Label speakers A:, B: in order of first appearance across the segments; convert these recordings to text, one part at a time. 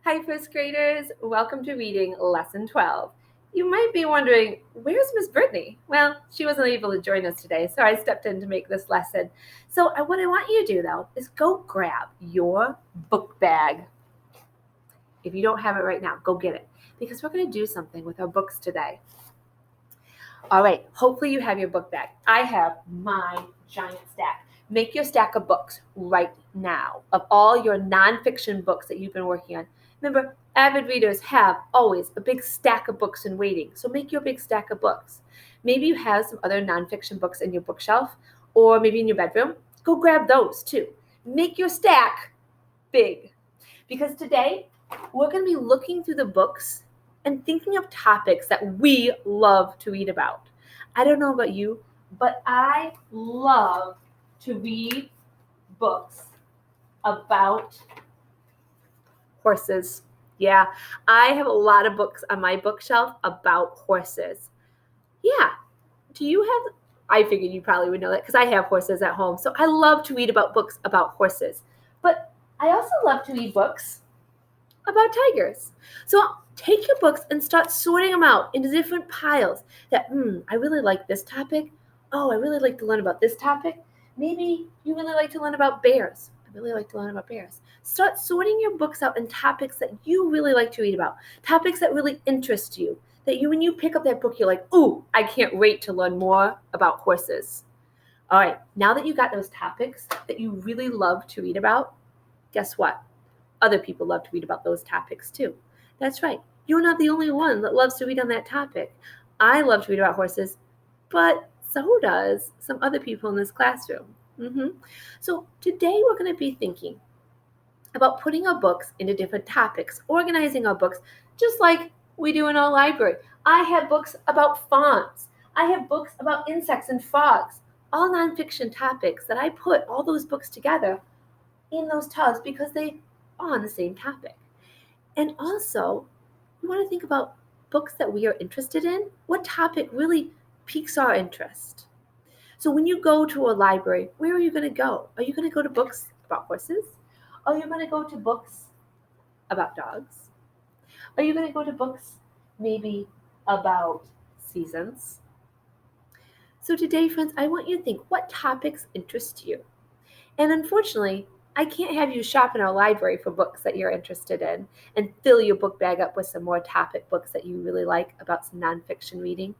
A: Hi, first graders. Welcome to reading lesson 12. You might be wondering, where's Miss Brittany? Well, she wasn't able to join us today, so I stepped in to make this lesson. So what I want you to do, though, is go grab your book bag. If you don't have it right now, go get it, because we're going to do something with our books today. All right, hopefully you have your book bag. I have my giant stack. Make your stack of books right now of all your nonfiction books that you've been working on. Remember, avid readers have always a big stack of books in waiting, so make your big stack of books. Maybe you have some other nonfiction books in your bookshelf or maybe in your bedroom. Go grab those too. Make your stack big, because today we're going to be looking through the books and thinking of topics that we love to read about. I don't know about you, but I love to read books about horses. Yeah, I have a lot of books on my bookshelf about horses. Yeah, do you have? I figured you probably would know that because I have horses at home. So I love to read about books about horses. But I also love to read books about tigers. So take your books and start sorting them out into different piles that, I really like this topic. Oh, I really like to learn about this topic. Maybe you really like to learn about bears. I really like to learn about bears. Start sorting your books out in topics that you really like to read about, topics that really interest you, that when you pick up that book, you're like, ooh, I can't wait to learn more about horses. All right, now that you got those topics that you really love to read about, guess what? Other people love to read about those topics too. That's right. You're not the only one that loves to read on that topic. I love to read about horses, but so does some other people in this classroom. So today we're going to be thinking about putting our books into different topics, organizing our books just like we do in our library. I have books about fawns. I have books about insects and frogs, all nonfiction topics that I put all those books together in those tubs because they are on the same topic. And also, we want to think about books that we are interested in. What topic really piques our interest? So when you go to a library, where are you going to go? Are you going to go to books about horses? Are you going to go to books about dogs? Are you going to go to books maybe about seasons? So today, friends, I want you to think, what topics interest you? And unfortunately, I can't have you shop in our library for books that you're interested in and fill your book bag up with some more topic books that you really like about some nonfiction reading.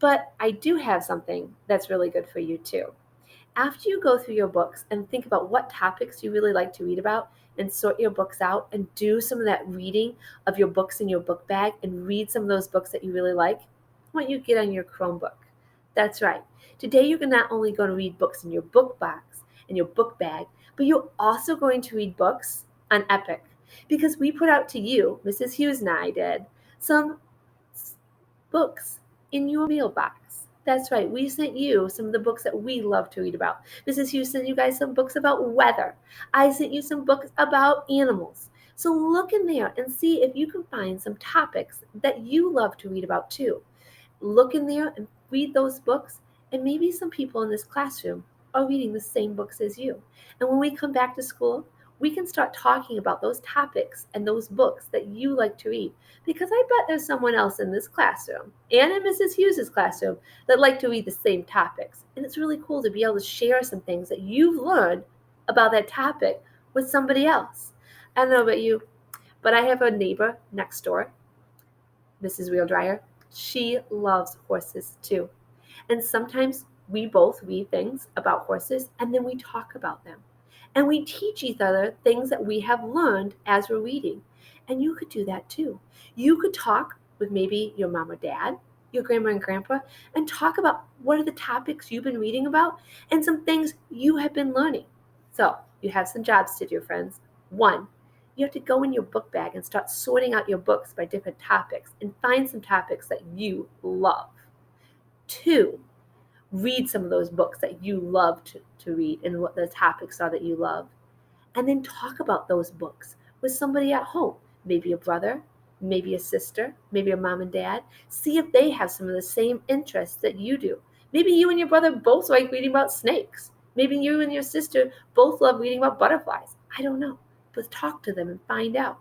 A: But I do have something that's really good for you too. After you go through your books and think about what topics you really like to read about and sort your books out and do some of that reading of your books in your book bag and read some of those books that you really like, I want you to get on your Chromebook. That's right. Today you're not only going to read books in your book box, in your book bag, but you're also going to read books on Epic, because we put out to you, Mrs. Hughes and I did, some books in your mailbox. That's right. We sent you some of the books that we love to read about. Mrs. Hughes sent you guys some books about weather. I sent you some books about animals. So look in there and see if you can find some topics that you love to read about too. Look in there and read those books, and maybe some people in this classroom are reading the same books as you. And when we come back to school, we can start talking about those topics and those books that you like to read. Because I bet there's someone else in this classroom and in Mrs. Hughes's classroom that like to read the same topics. And it's really cool to be able to share some things that you've learned about that topic with somebody else. I don't know about you, but I have a neighbor next door, Mrs. Wheel Dryer. She loves horses too. And sometimes we both read things about horses and then we talk about them. And we teach each other things that we have learned as we're reading. And you could do that too. You could talk with maybe your mom or dad, your grandma and grandpa, and talk about what are the topics you've been reading about and some things you have been learning. So you have some jobs to do, friends. One, you have to go in your book bag and start sorting out your books by different topics and find some topics that you love. Two, read some of those books that you love to read and what the topics are that you love. And then talk about those books with somebody at home, maybe a brother, maybe a sister, maybe a mom and dad. See if they have some of the same interests that you do. Maybe you and your brother both like reading about snakes. Maybe you and your sister both love reading about butterflies. I don't know. But talk to them and find out.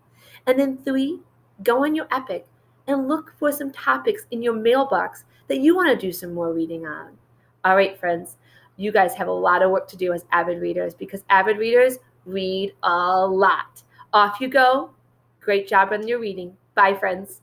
A: And then 3, go on your Epic and look for some topics in your mailbox that you want to do some more reading on. All right, friends, you guys have a lot of work to do as avid readers because avid readers read a lot. Off you go. Great job on your reading. Bye, friends.